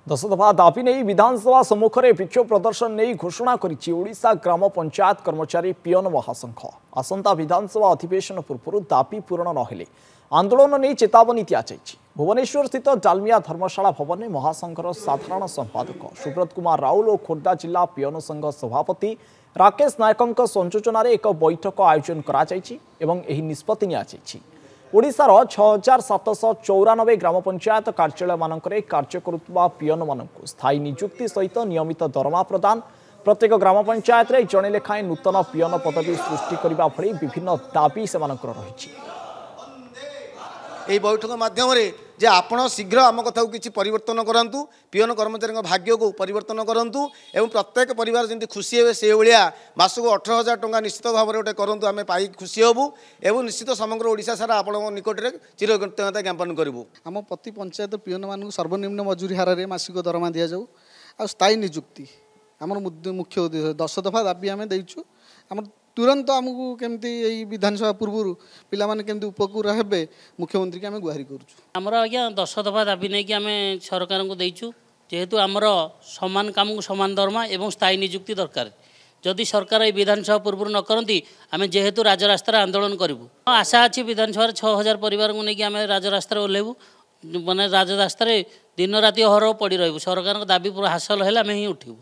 दश दफा दाबी नहीं विधानसभा सम्मुख में विक्षोभ प्रदर्शन नहीं घोषणा करिछि ओडिशा ग्राम पंचायत कर्मचारी पियन महासंघ। आसंता विधानसभा अधिवेशन पूर्व दाबी पूरण नहेले आंदोलन नहीं चेतावनी दिजाई। भुवनेश्वर स्थित डालमिया धर्मशाला भवन में महासंघर साधारण संपादक सुब्रत कुमार राउल और खोर्धा जिला पियन संघ सभापति राकेश नायकों संयोजन एक बैठक आयोजन कर निष्पत्ति नि ओडिशार 6794 ग्राम पंचायत कार्यालय मानक कार्य करुवा पियन मानक स्थायी नियुक्ति सहित नियमित दरमा प्रदान प्रत्येक ग्राम पंचायत रे जणे लेखाएं नूतन पियन पदवी सृष्टि करने भली विभिन्न दाबी से रही। यही बैठक माध्यम जे आपण शीघ्र आम कथा किसी परिवर्तन करूँ पियन कर्मचारी भाग्य को परिवर्तन करूँ एवं प्रत्येक परिवार जमी खुशी हे से भाया मासक 18,000 टंका निश्चित भाव में गोटे करूँ आम पाई खुशी हबू एवं निश्चित समग्र ओडिशा सारा आपण निकट में चिरकृतज्ञता ज्ञापन करूँ। आम प्रति पंचायत पियन मान सर्वनिम्न मजूरी हार में मासिक दरमा दि जाऊ आ स्थायी नियुक्ति आम मुख्य उद्देश्य 10 दफा दाबी आम देचु आम तुरंत आमको केमती विधानसभा पूर्व पिला माने केमती उपकृत हेबे मुख्यमंत्री के आम गुहारी करूँ। आज्ञा 10 दफा दाबी नहीं कि आम सरकार को देचु जेहेतु आमर समान काम को समान दरमा एवं स्थायी नियुक्ति दरकार जदि सरकार ये विधानसभा पूर्व न करती आम जेहेतु राजरास्तार आंदोलन करूँ। आशा अच्छी विधानसभा 6,000 परिवार को लेकिन आम राजरास्तार ओह्लैबू माने राजरास्तार दिन राति हर पड़ रही सरकार दाबी पूरा हासिल है आम ही उठू।